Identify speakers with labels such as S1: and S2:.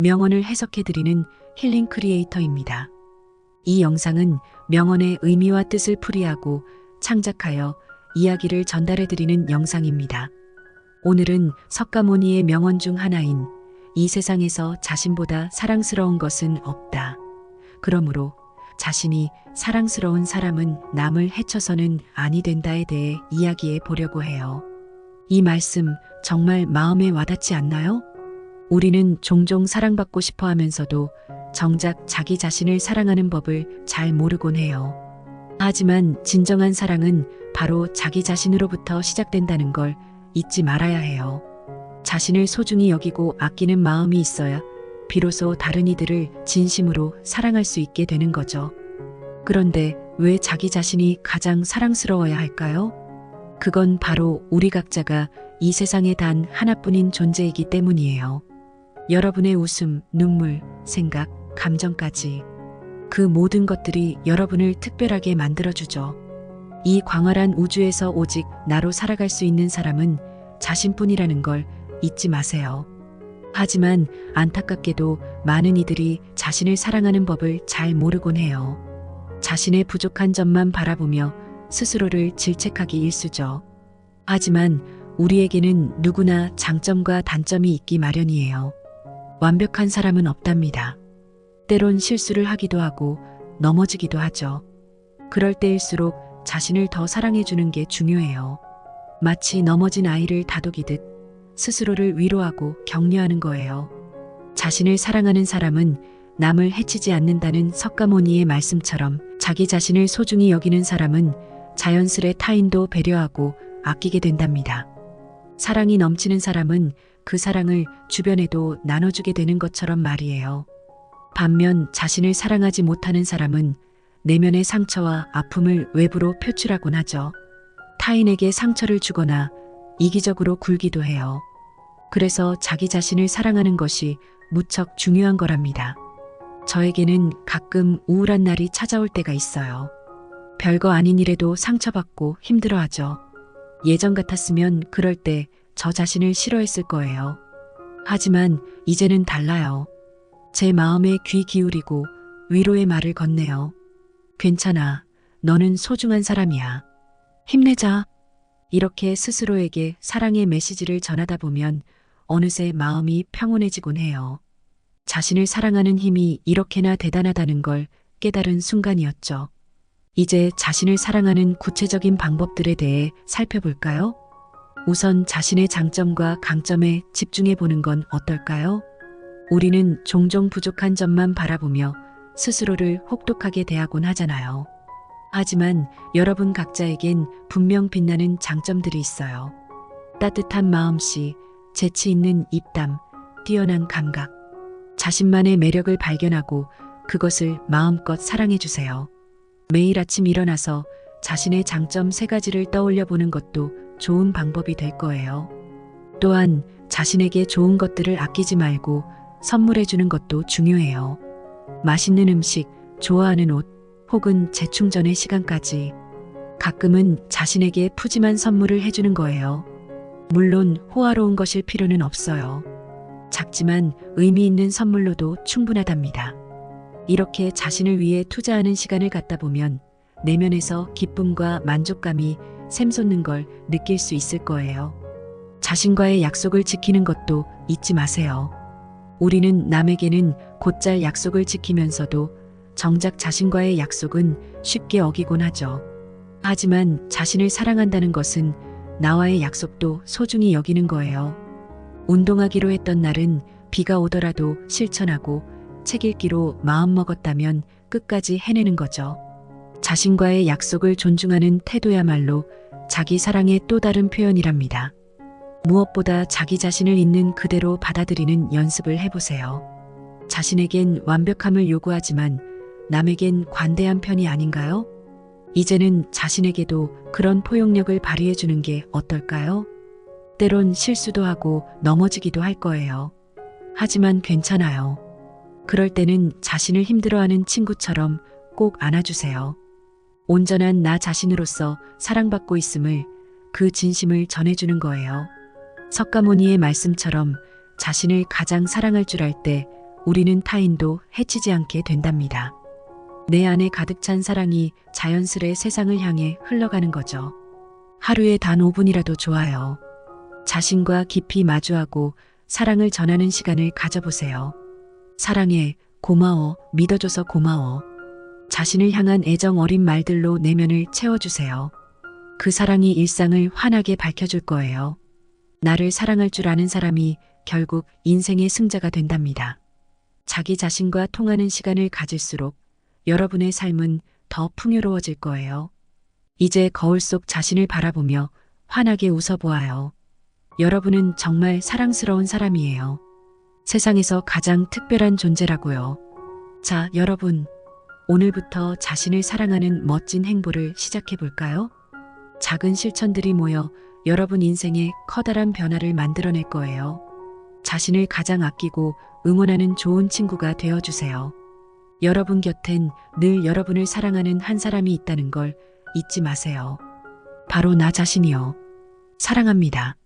S1: 명언을 해석해드리는 힐링 크리에이터입니다. 이 영상은 명언의 의미와 뜻을 풀이하고 창작하여 이야기를 전달해드리는 영상입니다. 오늘은 석가모니의 명언 중 하나인 이 세상에서 자신보다 사랑스러운 것은 없다. 그러므로 자신이 사랑스러운 사람은 남을 해쳐서는 아니 된다에 대해 이야기해 보려고 해요. 이 말씀 정말 마음에 와닿지 않나요? 우리는 종종 사랑받고 싶어 하면서도 정작 자기 자신을 사랑하는 법을 잘 모르곤 해요. 하지만 진정한 사랑은 바로 자기 자신으로부터 시작된다는 걸 잊지 말아야 해요. 자신을 소중히 여기고 아끼는 마음이 있어야 비로소 다른 이들을 진심으로 사랑할 수 있게 되는 거죠. 그런데 왜 자기 자신이 가장 사랑스러워야 할까요? 그건 바로 우리 각자가 이 세상에 단 하나뿐인 존재이기 때문이에요. 여러분의 웃음, 눈물, 생각, 감정까지 그 모든 것들이 여러분을 특별하게 만들어주죠. 이 광활한 우주에서 오직 나로 살아갈 수 있는 사람은 자신뿐이라는 걸 잊지 마세요. 하지만 안타깝게도 많은 이들이 자신을 사랑하는 법을 잘 모르곤 해요. 자신의 부족한 점만 바라보며 스스로를 질책하기 일쑤죠. 하지만 우리에게는 누구나 장점과 단점이 있기 마련이에요. 완벽한 사람은 없답니다. 때론 실수를 하기도 하고 넘어지기도 하죠. 그럴 때일수록 자신을 더 사랑해주는 게 중요해요. 마치 넘어진 아이를 다독이듯 스스로를 위로하고 격려하는 거예요. 자신을 사랑하는 사람은 남을 해치지 않는다는 석가모니의 말씀처럼 자기 자신을 소중히 여기는 사람은 자연스레 타인도 배려하고 아끼게 된답니다. 사랑이 넘치는 사람은 그 사랑을 주변에도 나눠주게 되는 것처럼 말이에요. 반면 자신을 사랑하지 못하는 사람은 내면의 상처와 아픔을 외부로 표출하곤 하죠. 타인에게 상처를 주거나 이기적으로 굴기도 해요. 그래서 자기 자신을 사랑하는 것이 무척 중요한 거랍니다. 저에게는 가끔 우울한 날이 찾아올 때가 있어요. 별거 아닌 일에도 상처받고 힘들어하죠. 예전 같았으면 그럴 때 저 자신을 싫어했을 거예요. 하지만 이제는 달라요. 제 마음에 귀 기울이고 위로의 말을 건네요. 괜찮아. 너는 소중한 사람이야. 힘내자. 이렇게 스스로에게 사랑의 메시지를 전하다 보면 어느새 마음이 평온해지곤 해요. 자신을 사랑하는 힘이 이렇게나 대단하다는 걸 깨달은 순간이었죠. 이제 자신을 사랑하는 구체적인 방법들에 대해 살펴볼까요? 우선 자신의 장점과 강점에 집중해 보는 건 어떨까요? 우리는 종종 부족한 점만 바라보며 스스로를 혹독하게 대하곤 하잖아요. 하지만 여러분 각자에겐 분명 빛나는 장점들이 있어요. 따뜻한 마음씨, 재치 있는 입담, 뛰어난 감각. 자신만의 매력을 발견하고 그것을 마음껏 사랑해 주세요. 매일 아침 일어나서 자신의 장점 3가지를 떠올려 보는 것도 좋은 방법이 될 거예요. 또한 자신에게 좋은 것들을 아끼지 말고 선물해 주는 것도 중요해요. 맛있는 음식, 좋아하는 옷, 혹은 재충전의 시간까지 가끔은 자신에게 푸짐한 선물을 해주는 거예요. 물론 호화로운 것일 필요는 없어요. 작지만 의미 있는 선물로도 충분하답니다. 이렇게 자신을 위해 투자하는 시간을 갖다 보면 내면에서 기쁨과 만족감이 샘솟는 걸 느낄 수 있을 거예요. 자신과의 약속을 지키는 것도 잊지 마세요. 우리는 남에게는 곧잘 약속을 지키면서도 정작 자신과의 약속은 쉽게 어기곤 하죠. 하지만 자신을 사랑한다는 것은 나와의 약속도 소중히 여기는 거예요. 운동하기로 했던 날은 비가 오더라도 실천하고 책 읽기로 마음먹었다면 끝까지 해내는 거죠. 자신과의 약속을 존중하는 태도야말로 자기 사랑의 또 다른 표현이랍니다. 무엇보다 자기 자신을 있는 그대로 받아들이는 연습을 해보세요. 자신에겐 완벽함을 요구하지만 남에겐 관대한 편이 아닌가요? 이제는 자신에게도 그런 포용력을 발휘해주는 게 어떨까요? 때론 실수도 하고 넘어지기도 할 거예요. 하지만 괜찮아요. 그럴 때는 자신을 힘들어하는 친구처럼 꼭 안아주세요. 온전한 나 자신으로서 사랑받고 있음을, 그 진심을 전해주는 거예요. 석가모니의 말씀처럼 자신을 가장 사랑할 줄 알 때 우리는 타인도 해치지 않게 된답니다. 내 안에 가득 찬 사랑이 자연스레 세상을 향해 흘러가는 거죠. 하루에 단 5분이라도 좋아요. 자신과 깊이 마주하고 사랑을 전하는 시간을 가져보세요. 사랑해, 고마워, 믿어줘서 고마워. 자신을 향한 애정 어린 말들로 내면을 채워주세요. 그 사랑이 일상을 환하게 밝혀줄 거예요. 나를 사랑할 줄 아는 사람이 결국 인생의 승자가 된답니다. 자기 자신과 통하는 시간을 가질수록 여러분의 삶은 더 풍요로워질 거예요. 이제 거울 속 자신을 바라보며 환하게 웃어보아요. 여러분은 정말 사랑스러운 사람이에요. 세상에서 가장 특별한 존재라고요. 자, 여러분. 오늘부터 자신을 사랑하는 멋진 행보를 시작해 볼까요? 작은 실천들이 모여 여러분 인생에 커다란 변화를 만들어낼 거예요. 자신을 가장 아끼고 응원하는 좋은 친구가 되어주세요. 여러분 곁엔 늘 여러분을 사랑하는 한 사람이 있다는 걸 잊지 마세요. 바로 나 자신이요. 사랑합니다.